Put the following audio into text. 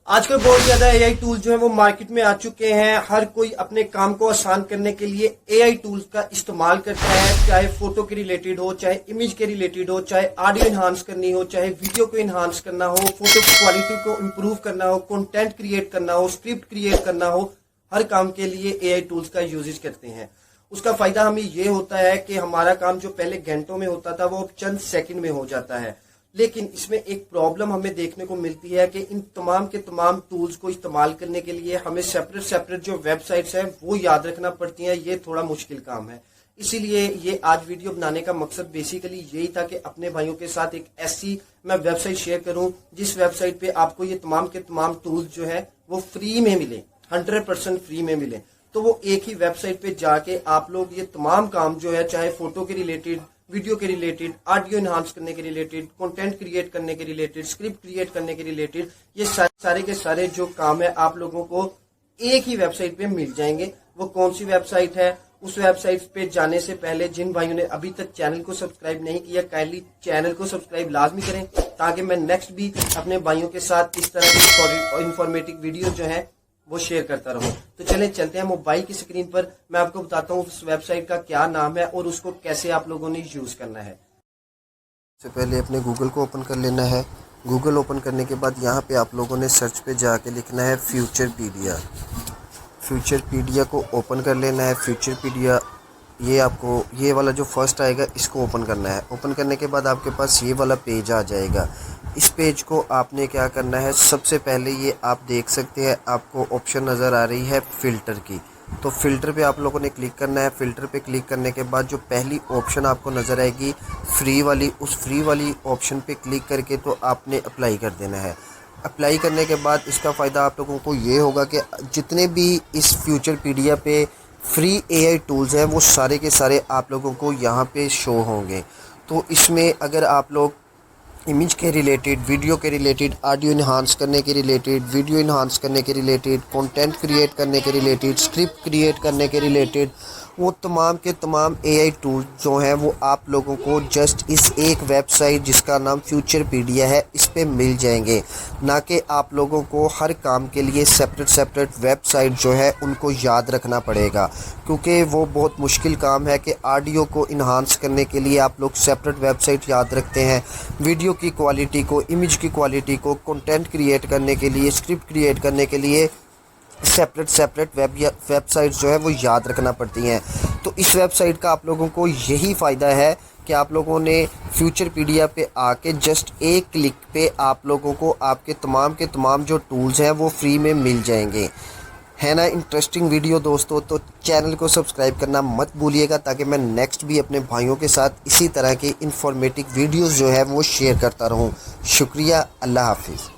آج کل بہت زیادہ اے آئی ٹولز جو ہیں وہ مارکیٹ میں آ چکے ہیں. ہر کوئی اپنے کام کو آسان کرنے کے لیے اے آئی ٹولز کا استعمال کرتا ہے, چاہے فوٹو کے ریلیٹڈ ہو, چاہے امیج کے ریلیٹڈ ہو, چاہے آڈیو انہانس کرنی ہو, چاہے ویڈیو کو انہانس کرنا ہو, فوٹو کی کوالٹی کو امپروو کرنا ہو, کنٹینٹ کریٹ کرنا ہو, اسکرپٹ کریٹ کرنا ہو. ہر کام کے لیے اے آئی ٹولز کا یوزز کرتے ہیں. اس کا فائدہ ہمیں یہ ہوتا ہے کہ ہمارا کام جو پہلے گھنٹوں میں ہوتا تھا وہ اب چند سیکنڈ میں ہو جاتا ہے. لیکن اس میں ایک پرابلم ہمیں دیکھنے کو ملتی ہے کہ ان تمام کے تمام ٹولز کو استعمال کرنے کے لیے ہمیں سیپریٹ جو ویب سائٹس ہیں وہ یاد رکھنا پڑتی ہیں. یہ تھوڑا مشکل کام ہے. اسی لیے یہ آج ویڈیو بنانے کا مقصد بیسیکلی یہی تھا کہ اپنے بھائیوں کے ساتھ ایک ایسی میں ویب سائٹ شیئر کروں جس ویب سائٹ پہ آپ کو یہ تمام کے تمام ٹولز جو ہے وہ فری میں ملیں, 100% فری میں ملیں. تو وہ ایک ہی ویب سائٹ پہ جا کے آپ لوگ یہ تمام کام جو ہے, چاہے فوٹو کے ریلیٹڈ, ویڈیو کے ریلیٹڈ, آڈیو انہانس کرنے کے ریلیٹڈ, کنٹینٹ کریٹ کرنے کے ریلیٹڈ, اسکرپٹ کریٹ کرنے کے ریلیٹڈ, یہ سارے کے سارے جو کام ہے آپ لوگوں کو ایک ہی ویب سائٹ پہ مل جائیں گے. وہ کون سی ویب سائٹ ہے؟ اس ویب سائٹ پہ جانے سے پہلے جن بھائیوں نے ابھی تک چینل کو سبسکرائب نہیں کیا, کائنڈلی چینل کو سبسکرائب لازمی کریں تاکہ میں نیکسٹ بھی اپنے بھائیوں کے ساتھ اس طرح کی انفارمیٹو ویڈیو جو ہے وہ شیئر کرتا رہوں. تو چلیں چلتے ہیں موبائل کی اسکرین پر. میں آپ کو بتاتا ہوں اس ویب سائٹ کا کیا نام ہے اور اس کو کیسے آپ لوگوں نے یوز کرنا ہے. سے پہلے اپنے گوگل کو اوپن کر لینا ہے. گوگل اوپن کرنے کے بعد یہاں پہ آپ لوگوں نے سرچ پہ جا کے لکھنا ہے فیوچر پیڈیا. فیوچر پیڈیا کو اوپن کر لینا ہے. فیوچر پیڈیا یہ آپ کو یہ والا جو فرسٹ آئے گا اس کو اوپن کرنا ہے. اوپن کرنے کے بعد آپ کے پاس یہ والا پیج آ جائے گا. اس پیج کو آپ نے کیا کرنا ہے, سب سے پہلے یہ آپ دیکھ سکتے ہیں آپ کو آپشن نظر آ رہی ہے فلٹر کی. تو فلٹر پہ آپ لوگوں نے کلک کرنا ہے. فلٹر پہ کلک کرنے کے بعد جو پہلی آپشن آپ کو نظر آئے گی فری والی, اس فری والی آپشن پہ کلک کر کے تو آپ نے اپلائی کر دینا ہے. اپلائی کرنے کے بعد اس کا فائدہ آپ لوگوں کو یہ ہوگا کہ جتنے بھی اس فیوچر پیڈیا پہ فری اے آئی ٹولز ہیں وہ سارے کے سارے آپ لوگوں کو یہاں پہ شو ہوں گے. تو اس میں اگر آپ لوگ امیج کے ریلیٹڈ, ویڈیو کے ریلیٹڈ, آڈیو انہانس کرنے کے ریلیٹڈ, ویڈیو انہانس کرنے کے ریلیٹڈ, کنٹینٹ کریٹ کرنے کے ریلیٹڈ, اسکرپٹ کریٹ کرنے کے ریلیٹڈ, وہ تمام کے تمام اے آئی ٹول جو ہیں وہ آپ لوگوں کو جسٹ اس ایک ویب سائٹ جس کا نام فیوچر پیڈیا ہے اس پہ مل جائیں گے. نہ کہ آپ لوگوں کو ہر کام کے لیے سیپریٹ ویب سائٹ جو ہے ان کو یاد رکھنا پڑے گا, کیونکہ وہ بہت مشکل کام ہے کہ آڈیو کو انہانس کرنے کے لیے آپ لوگ سیپریٹ ویب سائٹ یاد رکھتے ہیں, ویڈیو کی کوالٹی کو, امیج کی کوالٹی کو, کنٹینٹ کریٹ کرنے کے لیے, اسکرپٹ کریٹ کرنے کے لیے سیپریٹ ویب سائٹس جو ہے وہ یاد رکھنا پڑتی ہیں. تو اس ویب سائٹ کا آپ لوگوں کو یہی فائدہ ہے کہ آپ لوگوں نے فیوچر پیڈیا پہ آ کے جسٹ ایک کلک پہ آپ لوگوں کو آپ کے تمام جو ٹولز ہیں وہ فری میں مل جائیں گے. ہے نا انٹرسٹنگ ویڈیو دوستو؟ تو چینل کو سبسکرائب کرنا مت بھولیے گا تاکہ میں نیکسٹ بھی اپنے بھائیوں کے ساتھ اسی طرح کے انفارمیٹو ویڈیوز جو ہے وہ شیئر کرتا رہوں. شکریہ. اللہ حافظ.